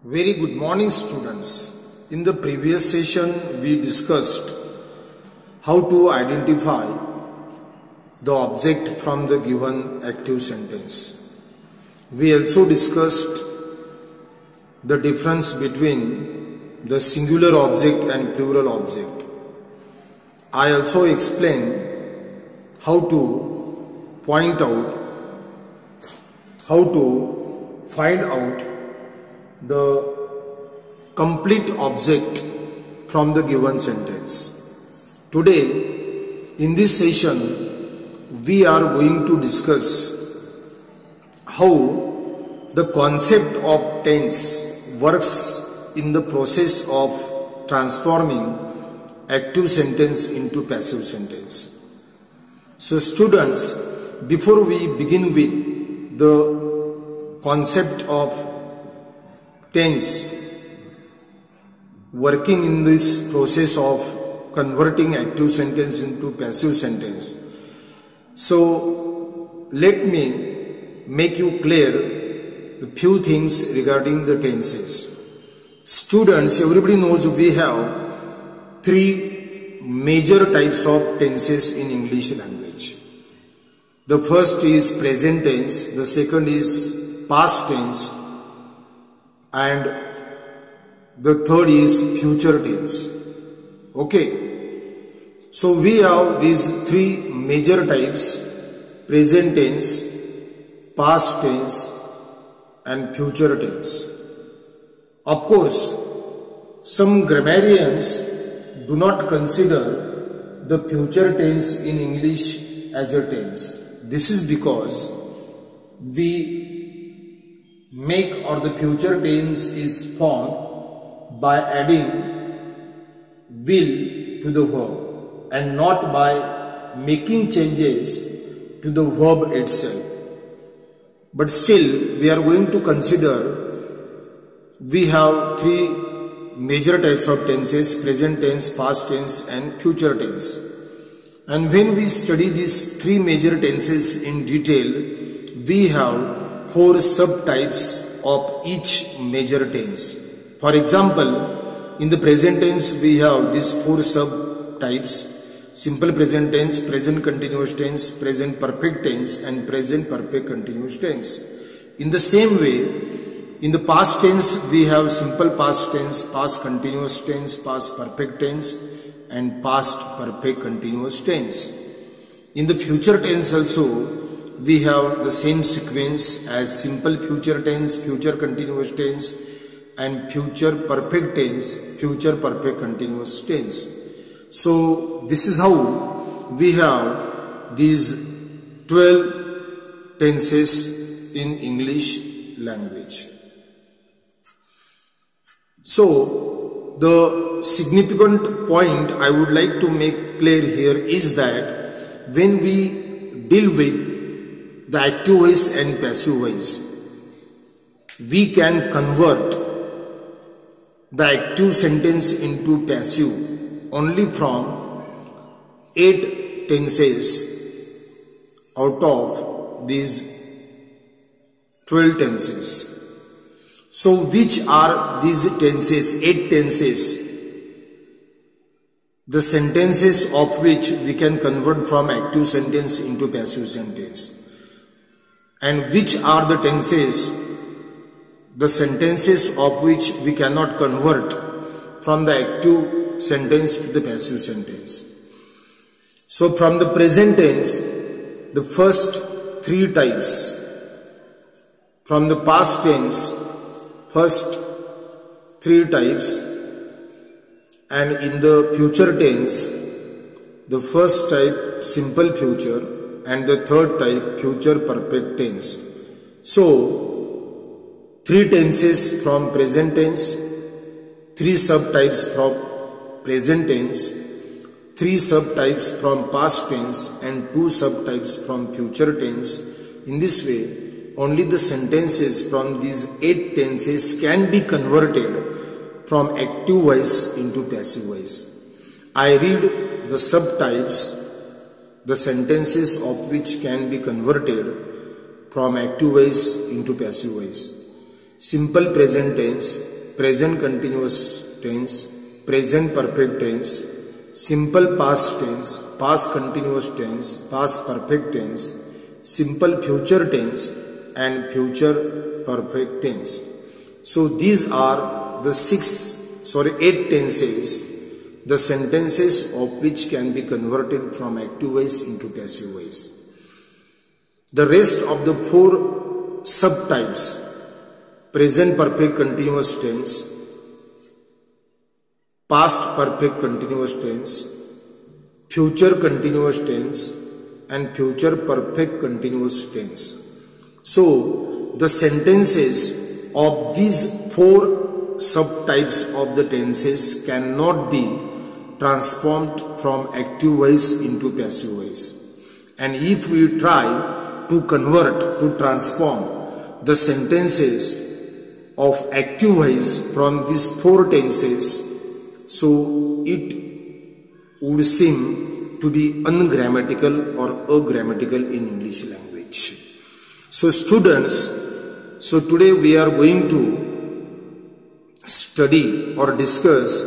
Very good morning, students. In the previous session we discussed how to identify the object from the given active sentence. We also discussed the difference between the singular object and plural object. I also explained how to find out the complete object from the given sentence. Today, in this session, we are going to discuss how the concept of tense works in the process of transforming active sentence into passive sentence. So students, before we begin with the concept of tense working in this process of converting active sentence into passive sentence, so let me make you clear the few things regarding the tenses. Students, everybody knows we have three major types of tenses in English language. The first is present tense, the second is past tense, and the third is future tense. Okay, so we have these three major types: present tense, past tense, and future tense. Of course, some grammarians do not consider the future tense in English as a tense. This is because the future tense is formed by adding will to the verb and not by making changes to the verb itself. But still, we are going to consider we have three major types of tenses: present tense, past tense, and future tense. And when we study these three major tenses in detail, we have four subtypes of each major tense. For example, in the present tense we have these four subtypes: simple present tense, present continuous tense, present perfect tense, and present perfect continuous tense. In the same way, in the past tense we have simple past tense, past continuous tense, past perfect tense, and past perfect continuous tense. In the future tense also we have the same sequence as simple future tense, future continuous tense, and future perfect tense, future perfect continuous tense. So this is how we have these 12 tenses in English language. So the significant point I would like to make clear here is that when we deal with the active voice and passive voice, we can convert the active sentence into passive only from 8 tenses out of these 12 tenses. So which are these tenses, 8 tenses, the sentences of which we can convert from active sentence into passive sentence? And which are the tenses, the sentences of which we cannot convert from the active sentence to the passive sentence? So from the present tense, the first 3 types. From the past tense, first 3 types. And in the future tense, the first type simple future and the third type future perfect tense. So 3 tenses from present tense, 3 subtypes from present tense, 3 subtypes from past tense, and 2 subtypes from future tense. In this way, only the sentences from these 8 tenses can be converted from active voice into passive voice. I read the subtypes, the sentences of which can be converted from active voice into passive voice. Simple present tense, present continuous tense, present perfect tense, simple past tense, past continuous tense, past perfect tense, simple future tense and future perfect tense. So these are the 8 tenses, the sentences of which can be converted from active voice into passive voice. The rest of the 4 subtypes, present perfect continuous tense, past perfect continuous tense, future continuous tense and future perfect continuous tense. So the sentences of these 4 subtypes of the tenses cannot be transformed from active voice into passive voice. And if we try to convert, to transform the sentences of active voice from these 4 tenses, so it would seem to be ungrammatical or agrammatical in English language. So students, so today we are going to study or discuss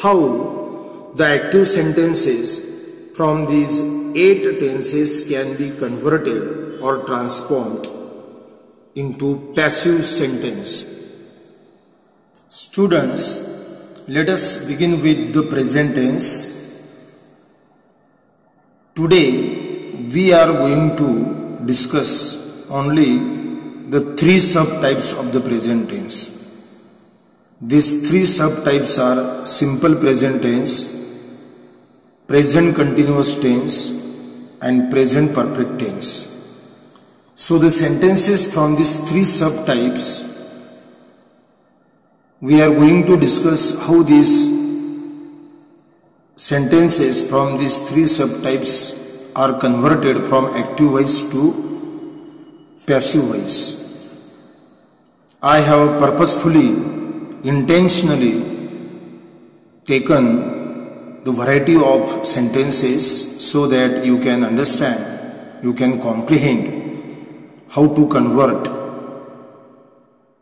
how the active sentences from these 8 tenses can be converted or transformed into passive sentence. Students, let us begin with the present tense. Today we are going to discuss only the 3 subtypes of the present tense. These 3 subtypes are simple present tense, present continuous tense and present perfect tense. So the sentences from these 3 subtypes, we are going to discuss how these sentences from these 3 subtypes are converted from active voice to passive voice. I have purposefully, intentionally taken the variety of sentences so that you can understand, you can comprehend how to convert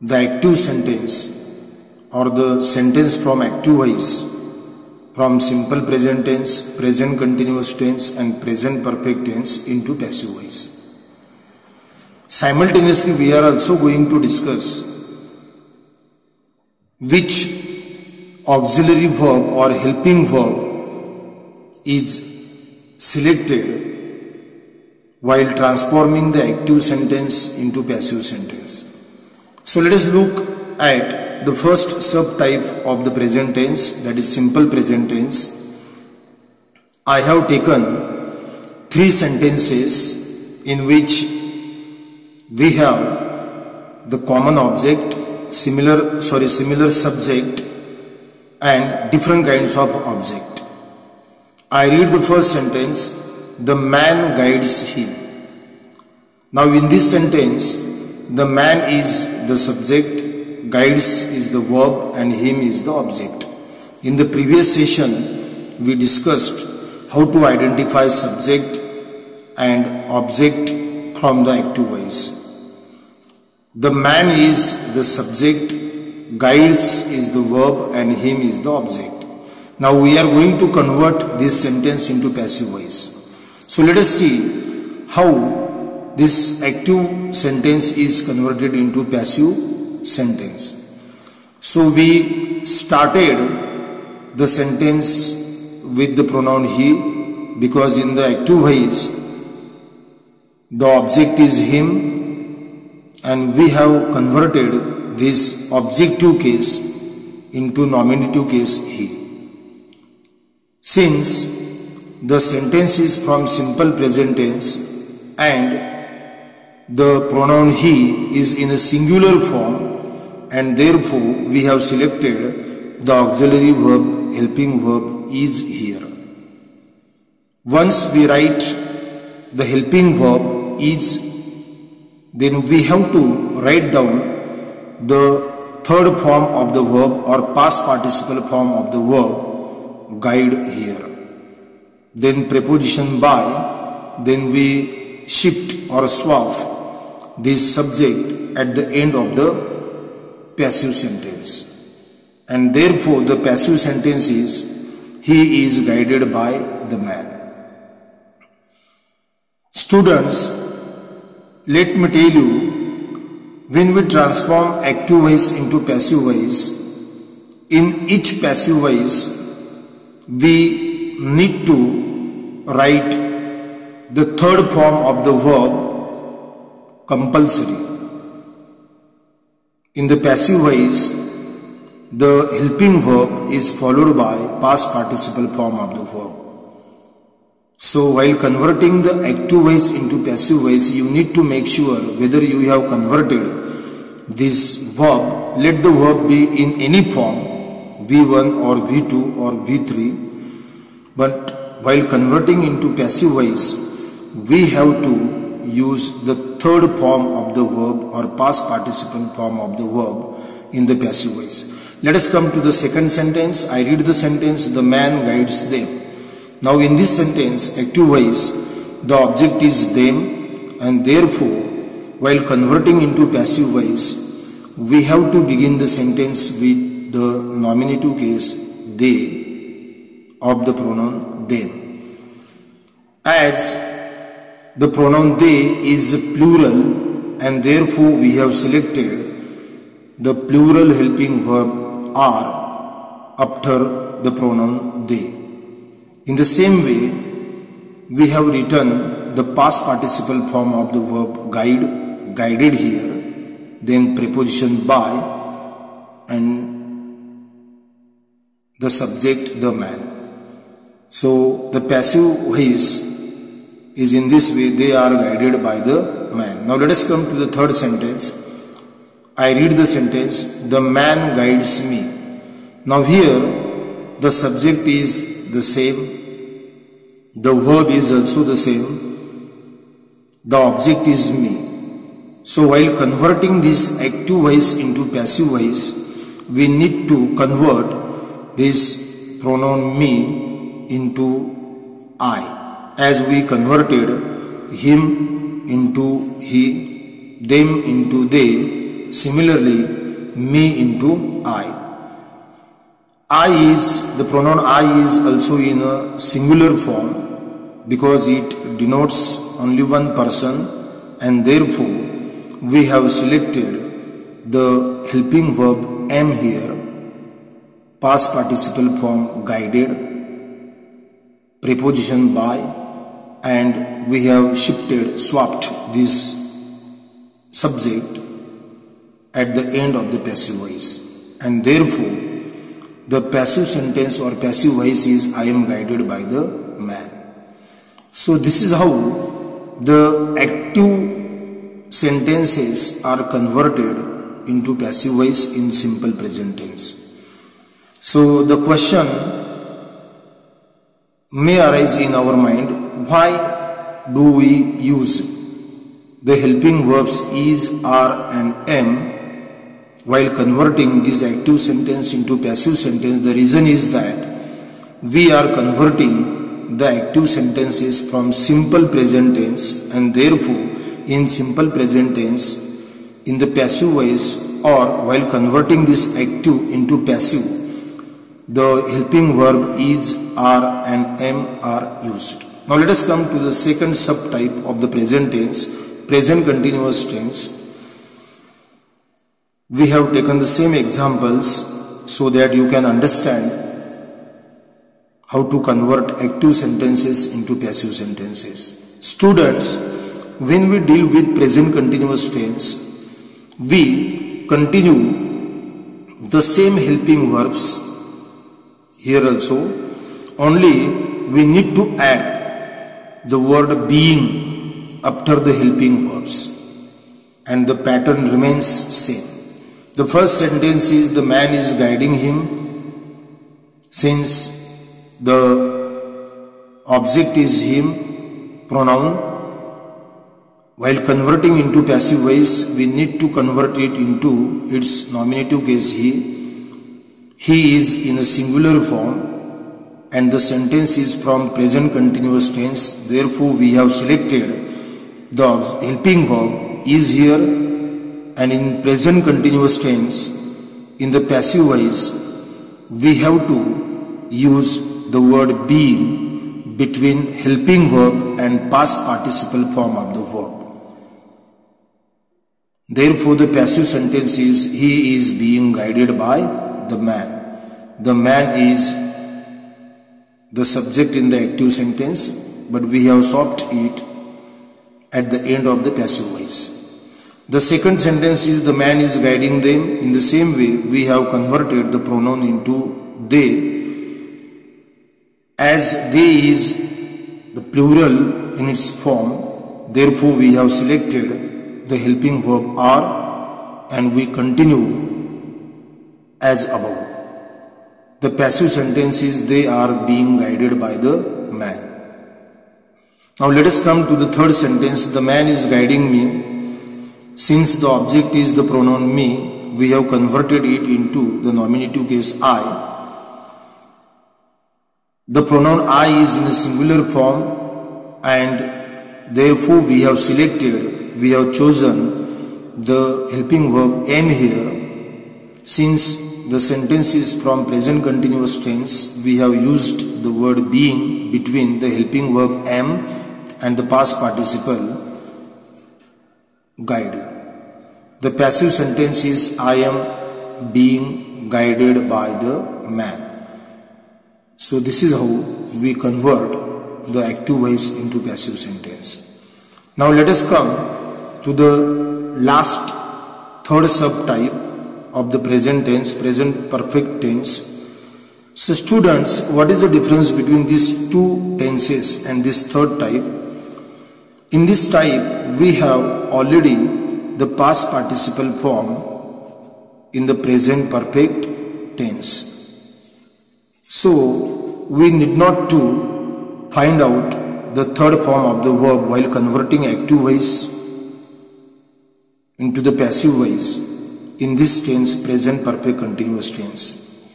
the active sentence or the sentence from active voice from simple present tense, present continuous tense and present perfect tense into passive voice. Simultaneously, we are also going to discuss which auxiliary verb or helping verb is selected while transforming the active sentence into passive sentence. So let us look at the first subtype of the present tense, that is simple present tense. I have taken 3 sentences in which we have the common object, similar subject and different kinds of object. I read the first sentence, the man guides him. Now in this sentence, the man is the subject, guides is the verb and him is the object. In the previous session, we discussed how to identify subject and object from the active voice. The man is the subject, guides is the verb and him is the object. Now we are going to convert this sentence into passive voice. So let us see how this active sentence is converted into passive sentence. So we started the sentence with the pronoun he, because in the active voice the object is him, and we have converted this objective case into nominative case he. Since the sentence is from simple present tense and the pronoun he is in a singular form, and therefore we have selected the auxiliary verb, helping verb is here. Once we write the helping verb is, then we have to write down the third form of the verb or past participle form of the verb, guide here. Then preposition by, then we shift or swap this subject at the end of the passive sentence. and therefore the passive sentence is he is guided by the man. Students, let me tell you, when we transform active voice into passive voice, in each passive voice we need to write the third form of the verb compulsory. In the passive voice, the helping verb is followed by past participle form of the verb. So while converting the active voice into passive voice, you need to make sure whether you have converted this verb. Let the verb be in any form, V1 or V2 or V3. But while converting into passive voice, we have to use the third form of the verb or past participle form of the verb in the passive voice. Let us come to the second sentence. I read the sentence, the man guides them. Now in this sentence, active voice, the object is them, and therefore while converting into passive voice, we have to begin the sentence with the nominative case they of the pronoun them. As the pronoun they is plural, and therefore we have selected the plural helping verb are after the pronoun they. In the same way, we have written the past participle form of the verb guide, guided here, then preposition by, and the subject the man. So the passive voice is in this way, they are guided by the man. Now let us come to the third sentence. I read the sentence, the man guides me. Now here the subject is the same, the verb is also the same, the object is me. So while converting this active voice into passive voice, we need to convert this pronoun me into I, as we converted him into he, them into they, similarly me into I. The pronoun I is also in a singular form because it denotes only one person, and therefore we have selected the helping verb am here, past participle form guided, preposition by, and we have swapped this subject at the end of the passive voice, and therefore the passive sentence or passive voice is I am guided by the man. So this is how the active sentences are converted into passive voice in simple present tense. So the question may arise in our mind, why do we use the helping verbs is, are and am while converting this active sentence into passive sentence? The reason is that we are converting the active sentences from simple present tense, and therefore in simple present tense, in the passive voice, or while converting this active into passive, the helping verb is, are and am are used. Now let us come to the second subtype of the present tense, present continuous tense. We have taken the same examples so that you can understand how to convert active sentences into passive sentences. Students, when we deal with present continuous tense, we continue the same helping verbs here also, only we need to add the word being after the helping verbs, and the pattern remains same. The first sentence is the man is guiding him. Since the object is him, pronoun, while converting into passive voice, we need to convert it into its nominative case he. He is in a singular form, and the sentence is from present continuous tense. Therefore, we have selected the helping verb is here, and in present continuous tense, in the passive voice, we have to use the word being between helping verb and past participle form of the verb. Therefore, the passive sentence is, he is being guided by the man. The man is the subject in the active sentence, but we have swapped it at the end of the passive voice. The second sentence is, the man is guiding them. In the same way, we have converted the pronoun into they, as they is the plural in its form. Therefore, we have selected the helping verb are and we continue as above. The passive sentence is, they are being guided by the man. Now let us come to the third sentence, the man is guiding me. Since the object is the pronoun me, we have converted it into the nominative case I. The pronoun I is in a singular form and therefore we have chosen the helping verb am here. Since the sentence is from present continuous tense, we have used the word being between the helping verb am and the past participle guided. The passive sentence is, I am being guided by the man. So this is how we convert the active voice into passive sentence. Now let us come to the last third subtype of the present tense, present perfect tense. So students, what is the difference between these two tenses and this third type? In this type, we have already the past participle form in the present perfect tense. So, we need not to find out the third form of the verb while converting active voice into the passive voice in this tense, present perfect continuous tense.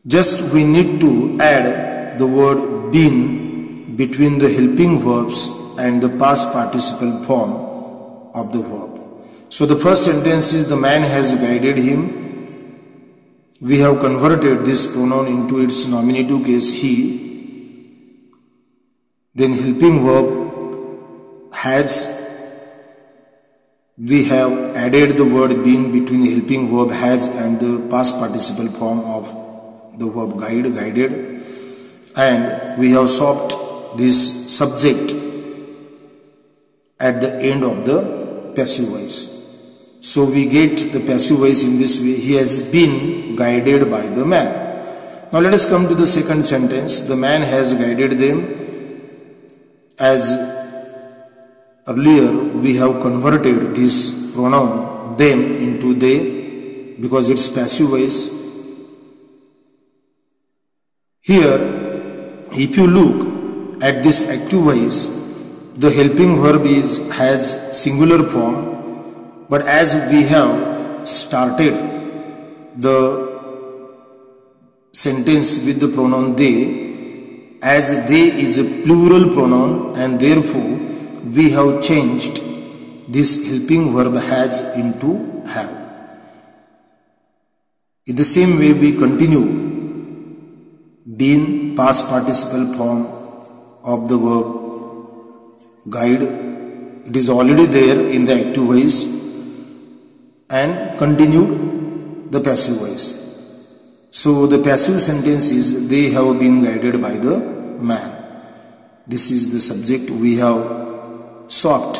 Just we need to add the word been between the helping verbs and the past participle form of the verb. So the first sentence is, the man has guided him. We have converted this pronoun into its nominative case he. Then helping verb has, we have added the word been between the helping verb has and the past participle form of the verb guided, and we have swapped this subject at the end of the passive voice. So we get the passive voice in this way, he has been guided by the man. Now let us come to the second sentence, the man has guided them. As earlier we have converted this pronoun them into they because it's passive voice. Here, if you look at this active voice, the helping verb has singular form. But as we have started the sentence with the pronoun they, as they is a plural pronoun and therefore we have changed this helping verb has into have. In the same way we continue been past participle form of the verb guide. It is already there in the active voice and continued the passive voice. So the passive sentence is, they have been guided by the man. This is the subject we have swapped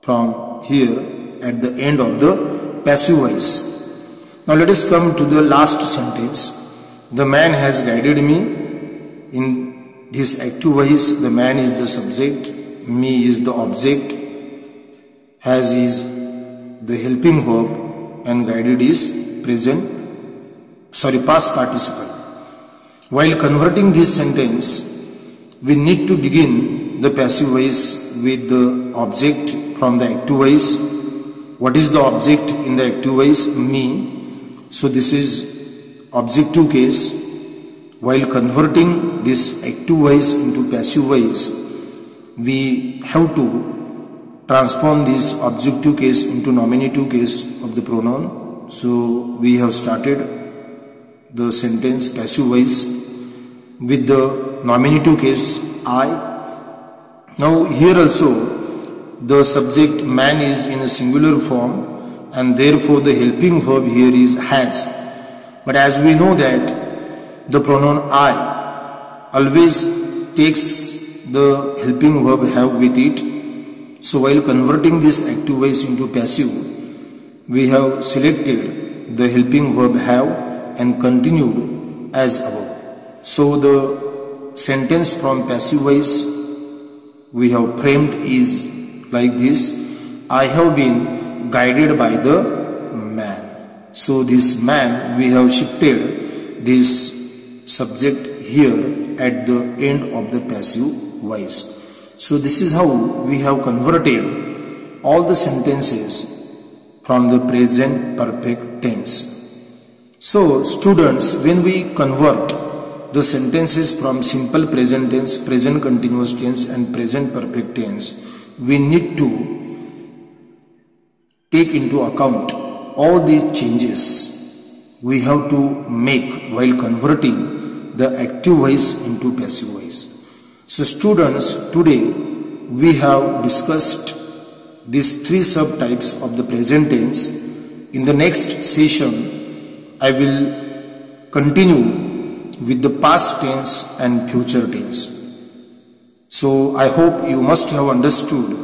from here at the end of the passive voice. Now let us come to the last sentence. The man has guided me. In this active voice, the man is the subject, me is the object, has is the helping verb and guided is past participle. While converting this sentence, we need to begin the passive voice with the object from the active voice. What is the object in the active voice? Me. So this is objective case. While converting this active voice into passive voice, we have to transform this objective case into nominative case of the pronoun. So we have started the sentence passive voice with the nominative case I. Now here also the subject man is in a singular form and therefore the helping verb here is has. But as we know that the pronoun I always takes the helping verb have with it. So while converting this active voice into passive, we have selected the helping verb have and continued as above. So the sentence from passive voice we have framed is like this: I have been guided by the man. So this man, we have shifted this subject here at the end of the passive voice. So this is how we have converted all the sentences from the present perfect tense. So students, when we convert the sentences from simple present tense, present continuous tense and present perfect tense, we need to take into account all these changes we have to make while converting the active voice into passive voice. So students, today we have discussed these three subtypes of the present tense. In the next session, I will continue with the past tense and future tense. So I hope you must have understood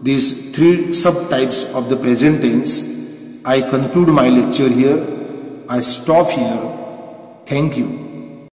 these three subtypes of the present tense. I conclude my lecture here. I stop here. Thank you.